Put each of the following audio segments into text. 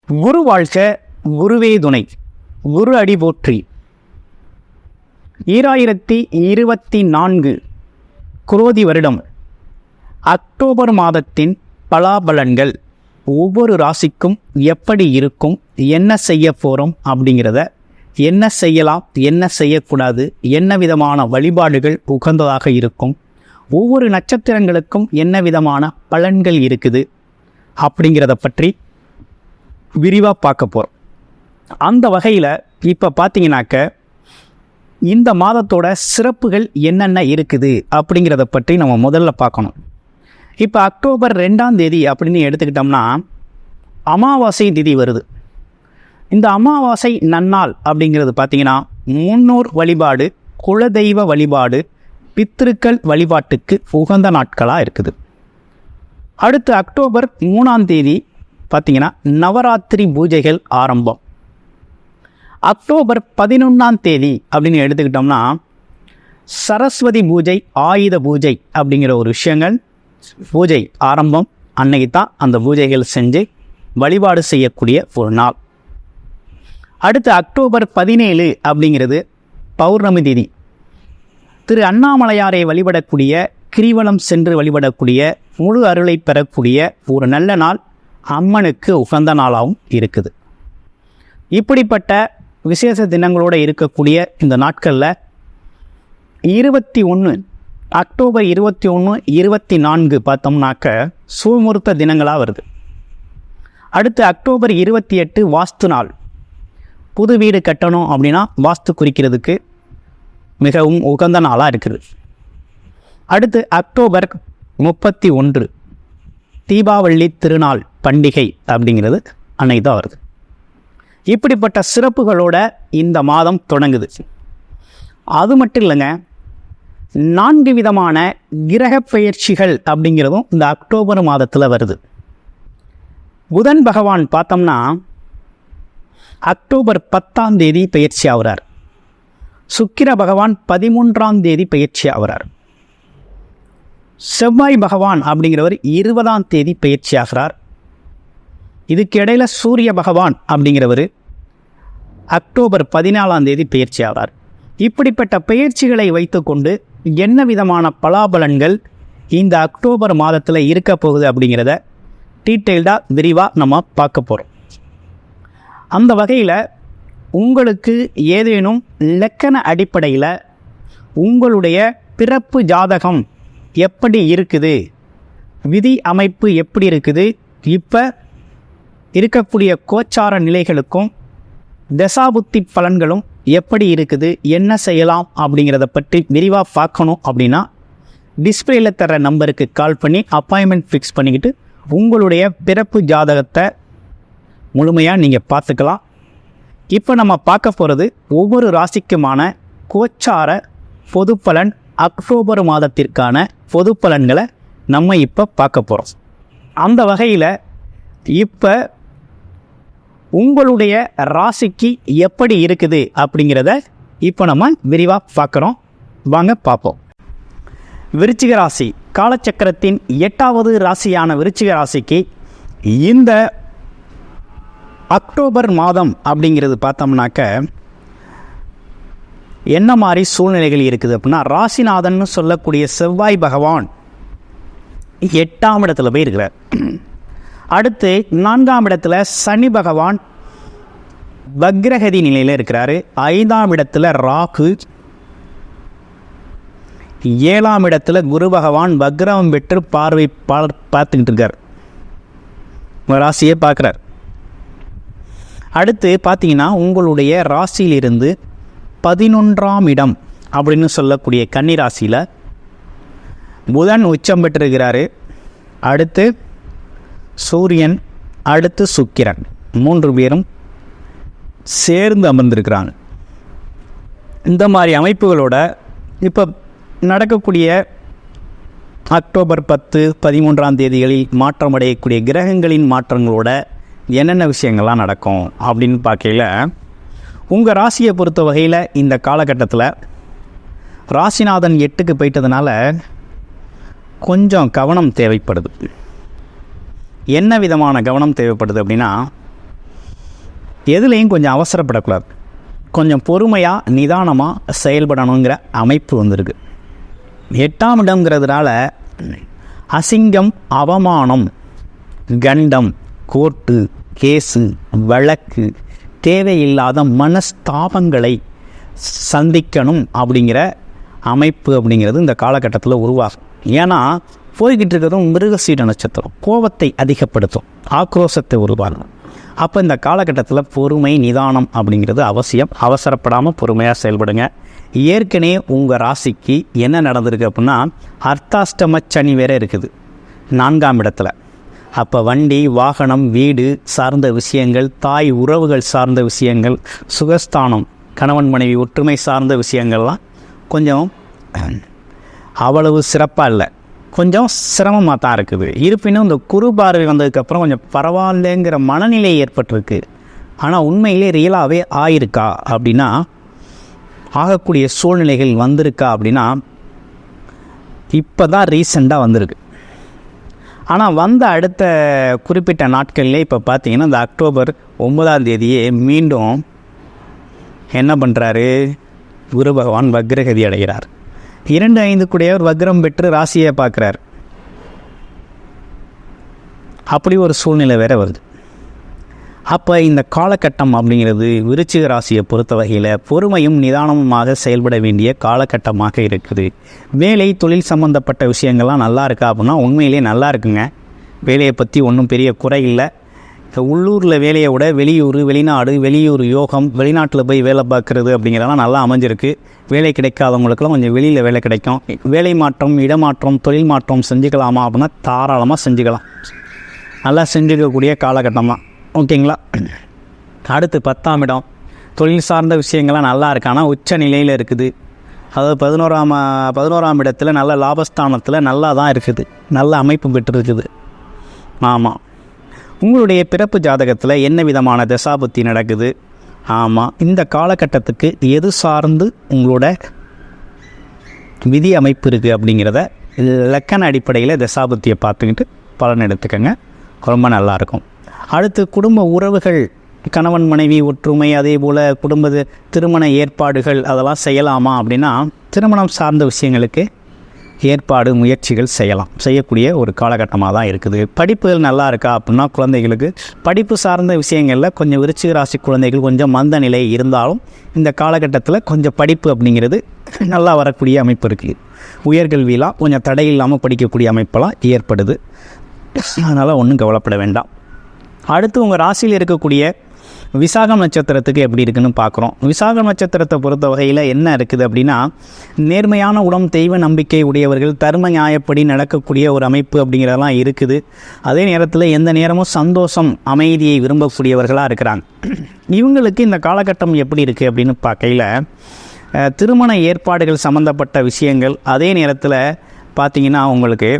குரு வாழ்க, குருவே துணை, குரு அடி போற்றி. 2024 குரோதி வருடம் அக்டோபர் மாதத்தின் பலாபலன்கள் ஒவ்வொரு ராசிக்கும் எப்படி இருக்கும், என்ன செய்ய போகிறோம் அப்படிங்கிறத, என்ன செய்யலாம், என்ன செய்யக்கூடாது, என்ன விதமான வழிபாடுகள் உகந்ததாக இருக்கும், ஒவ்வொரு நட்சத்திரங்களுக்கும் என்ன விதமான பலன்கள் இருக்குது அப்படிங்கிறத பற்றி விரிவாக பார்க்க போகிறோம். அந்த வகையில் இப்போ பார்த்தீங்கன்னாக்க இந்த மாதத்தோட சிறப்புகள் என்னென்ன இருக்குது அப்படிங்கிறத பற்றி நம்ம முதல்ல பார்க்கணும். இப்போ அக்டோபர் 2ஆம் தேதி அப்படின்னு எடுத்துக்கிட்டோம்னா அமாவாசை திதி வருது. இந்த அமாவாசை நன்னாள் அப்படிங்கிறது பார்த்திங்கன்னா முன்னோர் வழிபாடு, குலதெய்வ வழிபாடு, பித்திருக்கள் வழிபாட்டுக்கு உகந்த நாட்களாக இருக்குது. அடுத்து அக்டோபர் 3ஆம் தேதி பார்த்திங்கன்னா நவராத்திரி பூஜைகள் ஆரம்பம். அக்டோபர் 11ஆம் தேதி அப்படின்னு எடுத்துக்கிட்டோம்னா சரஸ்வதி பூஜை, ஆயுத பூஜை அப்படிங்கிற ஒரு விஷயங்கள் பூஜை ஆரம்பம். அன்னைக்கு தான் அந்த பூஜைகள் செஞ்சு வழிபாடு செய்யக்கூடிய ஒரு நாள். அடுத்து அக்டோபர் 17 அப்படிங்கிறது பௌர்ணமி திதி. திரு அண்ணாமலையாரை வழிபடக்கூடிய, கிரிவலம் சென்று வழிபடக்கூடிய, முழு அருளை பெறக்கூடிய ஒரு நல்ல நாள், அம்மனுக்கு உகந்த நாளாகவும் இருக்குது. இப்படிப்பட்ட விசேஷ தினங்களோடு இருக்கக்கூடிய இந்த நாட்களில் 21 அக்டோபர் 21, 24 பார்த்தோம்னாக்க சுமுகூர்த்த தினங்களாக வருது. அடுத்து அக்டோபர் 28 வாஸ்து நாள். புது வீடு கட்டணும் அப்படின்னா வாஸ்து குறிக்கிறதுக்கு மிகவும் உகந்த நாளாக இருக்குது. அடுத்து அக்டோபர் 31 தீபாவளி திருநாள் பண்டிகை அப்படிங்கிறது அன்னைக்கு தான் வருது. இப்படிப்பட்ட சிறப்புகளோட இந்த மாதம் தொடங்குது. அது மட்டும் இல்லைங்க, 4 விதமான கிரக பெயர்ச்சிகள் அப்படிங்கிறதும் இந்த அக்டோபர் மாதத்தில் வருது. புதன் பகவான் பார்த்தோம்னா அக்டோபர் 10ஆம் தேதி பெயர்ச்சி ஆகிறார். சுக்கிர பகவான் 13ஆம் தேதி பெயர்ச்சி ஆகிறார். செவ்வாய் பகவான் அப்படிங்கிறவர் 20ஆம் தேதி பெயர்ச்சி ஆகிறார். இதுக்கு இடையில சூரிய பகவான் அப்படிங்கிறவர் அக்டோபர் 14ஆம் தேதி பெயர்ச்சி ஆகிறார். இப்படிப்பட்ட பெயர்ச்சிகளை வைத்துக்கொண்டு என்ன விதமான பலாபலன்கள் இந்த அக்டோபர் மாதத்தில் இருக்க போகுது அப்படிங்கிறத டீட்டெயில்டாக விரிவாக நம்ம பார்க்க போகிறோம். அந்த வகையில் உங்களுக்கு ஏதேனும் இலக்கண அடிப்படையில் உங்களுடைய பிறப்பு ஜாதகம் எப்படி இருக்குது, விதி அமைப்பு எப்படி இருக்குது, இப்போ இருக்கக்கூடிய கோச்சார நிலைகளுக்கும் தசாபுத்தி பலன்களும் எப்படி இருக்குது, என்ன செய்யலாம் அப்படிங்கிறத பற்றி விரிவாக பார்க்கணும் அப்படின்னா டிஸ்பிளேயில் தர நம்பருக்கு கால் பண்ணி அப்பாயின்மெண்ட் ஃபிக்ஸ் பண்ணிக்கிட்டு உங்களுடைய பிறப்பு ஜாதகத்தை முழுமையாக நீங்கள் பார்த்துக்கலாம். இப்போ நம்ம பார்க்க போகிறது ஒவ்வொரு ராசிக்குமான கோச்சார பொது பலன், அக்டோபர் மாதத்திற்கான பொது பலன்களை நம்ம இப்போ பார்க்க போகிறோம். அந்த வகையில் இப்போ உங்களுடைய ராசிக்கு எப்படி இருக்குது அப்படிங்கிறத இப்போ நம்ம விரிவாக பார்க்குறோம். வாங்க பார்ப்போம். விருச்சிக ராசி காலச்சக்கரத்தின் 8வது ராசியான விருச்சிக ராசிக்கு இந்த அக்டோபர் மாதம் அப்படிங்கிறது பார்த்தோம்னாக்க என்ன மாதிரி சூழ்நிலைகள் இருக்குது அப்படின்னா, ராசிநாதன் சொல்லக்கூடிய செவ்வாய் பகவான் 8ஆம் இடத்துல போய் இருக்கிறார். அடுத்து 4ஆம் இடத்துல சனி பகவான் வக்ரகதி நிலையில் இருக்கிறாரு. 5ஆம் இடத்துல ராகு, 7ஆம் இடத்துல குரு பகவான் வக்ரம் பெற்று பார்வை பார்த்துக்கிட்டு இருக்கார், ராசியை பார்க்குறார். அடுத்து பார்த்தீங்கன்னா உங்களுடைய ராசியிலிருந்து 11ஆம் இடம் அப்படின்னு சொல்லக்கூடிய கன்னி ராசியில் புதன் உச்சம் பெற்றிருக்கிறாரு. அடுத்து சூரியன், அடுத்து சுக்கிரன், 3 பேரும் சேர்ந்து அமர்ந்திருக்கிறாங்க. இந்த மாதிரி அமைப்புகளோட இப்போ நடக்கக்கூடிய அக்டோபர் 10, 13ஆம் தேதிகளில் மாற்றமடையக்கூடிய கிரகங்களின் மாற்றங்களோட என்னென்ன விஷயங்கள்லாம் நடக்கும் அப்படின்னு பார்க்கையில் உங்கள் ராசியை பொறுத்த வகையில் இந்த காலகட்டத்தில் ராசிநாதன் 8க்கு போயிட்டதுனால கொஞ்சம் கவனம் தேவைப்படுது. என்ன விதமான கவனம் தேவைப்படுது அப்படின்னா, எதுலேயும் கொஞ்சம் அவசரப்படக்கூடாது, கொஞ்சம் பொறுமையாக நிதானமாக செயல்படணுங்கிற அமைப்பு வந்திருக்கு. 8ஆம் இடம்ங்கிறதுனால அசிங்கம், அவமானம், கண்டம், கோர்ட்டு கேஸு, வழக்கு, தேவையில்லாத மனஸ்தாபங்களை சந்திக்கணும் அப்படிங்கிற அமைப்பு அப்படிங்கிறது இந்த காலகட்டத்தில் உருவாகும். ஏன்னா போய்கிட்டு இருக்கிறதும் மிருகசீட நட்சத்திரம், கோபத்தை அதிகப்படுத்தும், ஆக்ரோஷத்தை உருவாகும். அப்போ இந்த காலகட்டத்தில் பொறுமை, நிதானம் அப்படிங்கிறது அவசியம். அவசரப்படாமல் பொறுமையாக செயல்படுங்க. ஏற்கனவே உங்கள் ராசிக்கு என்ன நடந்திருக்கு அப்படின்னா, அர்த்தாஷ்டம சனி வேறு இருக்குது 4ஆம் இடத்துல. அப்போ வண்டி, வாகனம், வீடு சார்ந்த விஷயங்கள், தாய் உறவுகள் சார்ந்த விஷயங்கள், சுகஸ்தானம், கணவன் மனைவி ஒற்றுமை சார்ந்த விஷயங்கள்லாம் கொஞ்சம் அவ்வளவு சிறப்பாக இல்லை, கொஞ்சம் சிரமமாக தான் இருக்குது. இருப்பினும் இந்த குரு பார்வை வந்ததுக்கப்புறம் கொஞ்சம் பரவாயில்லைங்கிற மனநிலை ஏற்பட்டிருக்கு. ஆனால் உண்மையிலே ரியலாகவே ஆயிருக்கா அப்படின்னா, ஆகக்கூடிய சூழ்நிலைகள் வந்திருக்கா அப்படின்னா இப்போ தான் ரீசெண்டாக வந்திருக்கு. ஆனால் வந்த அடுத்த குறிப்பிட்ட நாட்கள்லே இப்போ பார்த்தீங்கன்னா இந்த அக்டோபர் 9ஆம் தேதியே மீண்டும் என்ன பண்ணுறாரு, குரு பகவான் வக்ரகதி அடைகிறார். 2-5 கூடியவர் வக்ரம் பெற்று ராசியை பார்க்குறார். அப்படி ஒரு சூழ்நிலை வேறு வருது. அப்போ இந்த காலகட்டம் அப்படிங்கிறது விருச்சிக ராசியை பொறுத்த வகையில் பொறுமையும் நிதானமுமாக செயல்பட வேண்டிய காலகட்டமாக இருக்குது. வேலை, தொழில் சம்மந்தப்பட்ட விஷயங்கள்லாம் நல்லா இருக்கா அப்படின்னா உண்மையிலே நல்லா இருக்குங்க. வேலையை பற்றி ஒன்றும் பெரிய குறை இல்லை. உள்ளூரில் வேலையை விட வெளியூர், வெளிநாடு, வெளியூர் யோகம், வெளிநாட்டில் போய் வேலை பார்க்குறது அப்படிங்கிறதெல்லாம் நல்லா அமைஞ்சிருக்கு. வேலை கிடைக்காதவங்களுக்கெல்லாம் கொஞ்சம் வெளியில் வேலை கிடைக்கும். வேலை மாற்றம், இடமாற்றம், தொழில் மாற்றம் செஞ்சுக்கலாமா அப்படின்னா தாராளமாக செஞ்சுக்கலாம். நல்லா செஞ்சுக்கக்கூடிய காலகட்டம் தான். ஓகேங்களா. அடுத்து 10ஆம் இடம், தொழில் சார்ந்த விஷயங்கள்லாம் நல்லா இருக்கு. ஆனால் உச்ச நிலையில் இருக்குது. அதாவது 11ஆம் இடத்துல நல்ல லாபஸ்தானத்தில் நல்லா தான் இருக்குது, நல்ல அமைப்பு பெற்றிருக்குது. ஆமாம், உங்களுடைய பிறப்பு ஜாதகத்தில் என்ன விதமான தசாபுத்தி நடக்குது, ஆமாம், இந்த காலகட்டத்துக்கு எது சார்ந்து உங்களோட விதி அமைப்பு இருக்குது அப்படிங்கிறத லக்கண அடிப்படையில் தசாபுத்தியை பார்த்துக்கிட்டு பலன் எடுத்துக்கோங்க, ரொம்ப நல்லாயிருக்கும். அடுத்து குடும்ப உறவுகள், கணவன் மனைவி ஒற்றுமை, அதே போல் திருமண ஏற்பாடுகள் அதெல்லாம் செய்யலாமா அப்படின்னா திருமணம் சார்ந்த விஷயங்களுக்கு ஏற்பாடு முயற்சிகள் செய்யக்கூடிய ஒரு காலகட்டமாக தான் இருக்குது. படிப்புகள் நல்லா இருக்கா அப்படின்னா குழந்தைகளுக்கு படிப்பு சார்ந்த விஷயங்களில் கொஞ்சம் விருச்சிக ராசி குழந்தைகள் கொஞ்சம் மந்த நிலை இருந்தாலும் இந்த காலகட்டத்தில் கொஞ்சம் படிப்பு அப்படிங்கிறது நல்லா வரக்கூடிய அமைப்பு இருக்குது. உயர்கல்வியெலாம் கொஞ்சம் தடை இல்லாமல் படிக்கக்கூடிய அமைப்பெல்லாம் ஏற்படுது. அதனால் ஒன்றும் கவலைப்பட வேண்டாம். அடுத்து உங்கள் ராசியில் இருக்கக்கூடிய விசாகம் நட்சத்திரத்துக்கு எப்படி இருக்குன்னு பார்க்குறோம். விசாகம் நட்சத்திரத்தை பொறுத்த வகையில் என்ன இருக்குது அப்படின்னா, நேர்மையான உடம், தெய்வ நம்பிக்கை உடையவர்கள், தர்ம நியாயப்படி நடக்கக்கூடிய ஒரு அமைப்பு அப்படிங்கிறதெல்லாம் இருக்குது. அதே நேரத்தில் எந்த நேரமும் சந்தோஷம், அமைதியை விரும்பக்கூடியவர்களாக இருக்கிறாங்க. இவங்களுக்கு இந்த காலகட்டம் எப்படி இருக்குது அப்படின்னு பார்க்கையில் திருமண ஏற்பாடுகள் சம்மந்தப்பட்ட விஷயங்கள், அதே நேரத்தில் பார்த்திங்கன்னா உங்களுக்கு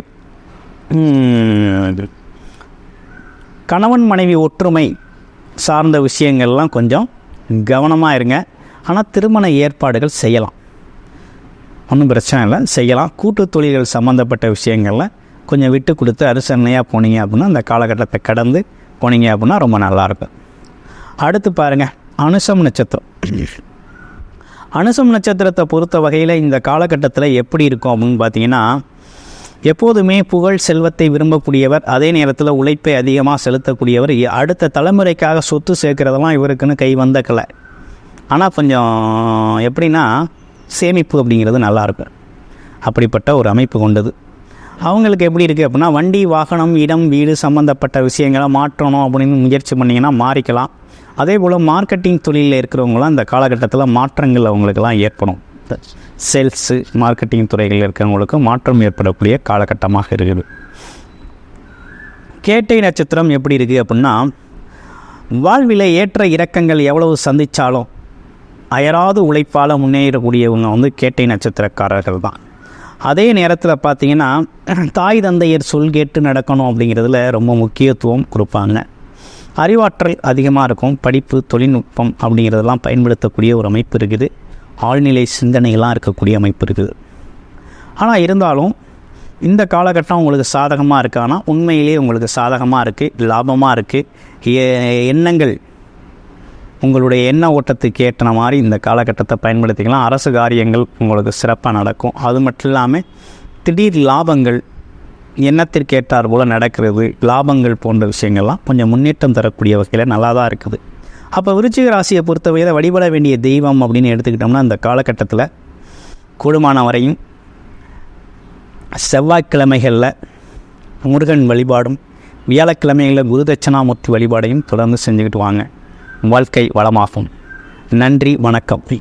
கணவன் மனைவி ஒற்றுமை சார்ந்த விஷயங்கள்லாம் கொஞ்சம் கவனமாக இருங்க. ஆனால் திருமண ஏற்பாடுகள் செய்யலாம், ஒன்றும் பிரச்சனை இல்லை, செய்யலாம். கூட்டு தொழில்கள் சம்மந்தப்பட்ட விஷயங்களில் கொஞ்சம் விட்டு கொடுத்து அனுசரணையாக போனீங்க அப்படின்னா அந்த காலகட்டத்தை கடந்து போனீங்க அப்படின்னா ரொம்ப நல்லாயிருக்கும். அடுத்து பாருங்கள், அனுசம் நட்சத்திரம். அனுசம் நட்சத்திரத்தை பொறுத்த வகையில் இந்த காலகட்டத்தில் எப்படி இருக்கும் அப்படின்னு பார்த்தீங்கன்னா, எப்போதுமே புகழ், செல்வத்தை விரும்பக்கூடியவர், அதே நேரத்தில் உழைப்பை அதிகமாக செலுத்தக்கூடியவர். அடுத்த தலைமுறைக்காக சொத்து சேர்க்கிறதெல்லாம் இவருக்குன்னு கை வந்த கலை. ஆனால் கொஞ்சம் எப்படின்னா சேமிப்பு அப்படிங்கிறது நல்லாயிருக்கும். அப்படிப்பட்ட ஒரு அமைப்பு கொண்டது. அவங்களுக்கு எப்படி இருக்குது அப்படின்னா, வண்டி, வாகனம், இடம், வீடு சம்மந்தப்பட்ட விஷயங்களை மாற்றணும் அப்படின்னு முயற்சி பண்ணிங்கன்னா மாறிக்கலாம். அதே போல் மார்க்கெட்டிங் தொழிலில் இருக்கிறவங்களாம் இந்த காலகட்டத்தில் மாற்றங்கள் அவங்களுக்கெல்லாம் ஏற்படும். சேல்ஸு, மார்க்கெட்டிங் துறைகளில் இருக்கிறவங்களுக்கு மாற்றம் ஏற்படக்கூடிய காலகட்டமாக இருக்குது. கேட்டை நட்சத்திரம் எப்படி இருக்குது அப்படின்னா, வாழ்வில் ஏற்ற இறக்கங்கள் எவ்வளவு சந்தித்தாலும் அயராது உழைப்பால் முன்னேறக்கூடியவங்க கேட்டை நட்சத்திரக்காரர்கள் தான். அதே நேரத்தில் பார்த்திங்கன்னா தாய் தந்தையர் சொல் கேட்டு நடக்கணும் அப்படிங்கிறதுல ரொம்ப முக்கியத்துவம் கொடுப்பாங்க. அறிவாற்றல் அதிகமாக இருக்கும். படிப்பு, தொழில்நுட்பம் அப்படிங்கிறதெல்லாம் பயன்படுத்தக்கூடிய ஒரு அமைப்பு இருக்குது. ஆழ்நிலை சிந்தனைகள்லாம் இருக்கக்கூடிய அமைப்பு இருக்குது. ஆனால் இருந்தாலும் இந்த காலகட்டம் உங்களுக்கு சாதகமாக இருக்கானா, உண்மையிலேயே உங்களுக்கு சாதகமாக இருக்குது, லாபமாக இருக்குது. எண்ணங்கள் உங்களுடைய எண்ண ஓட்டத்துக்கு ஏற்ற மாதிரி இந்த காலகட்டத்தை பயன்படுத்திக்கலாம். அரசு காரியங்கள் உங்களுக்கு சிறப்பாக நடக்கும். அது மட்டும் இல்லாமல் திடீர் லாபங்கள், எண்ணத்திற்கு ஏற்றார் போல் நடக்கிறது, லாபங்கள் போன்ற விஷயங்கள்லாம் கொஞ்சம் முன்னேற்றம் தரக்கூடிய வகையில் நல்லா தான் இருக்குது. அப்போ விருச்சிக ராசியை பொறுத்தவரையில் வழிபட வேண்டிய தெய்வம் அப்படின்னு எடுத்துக்கிட்டோம்னா இந்த காலகட்டத்தில் கூடுமான வரையும் செவ்வாய்க்கிழமைகளில் முருகன் வழிபாடும், வியாழக்கிழமைகளில் குரு தட்சணாமூர்த்தி வழிபாடையும் தொடர்ந்து செஞ்சுக்கிட்டு வாங்க. வாழ்க்கை வளமாகும். நன்றி, வணக்கம்.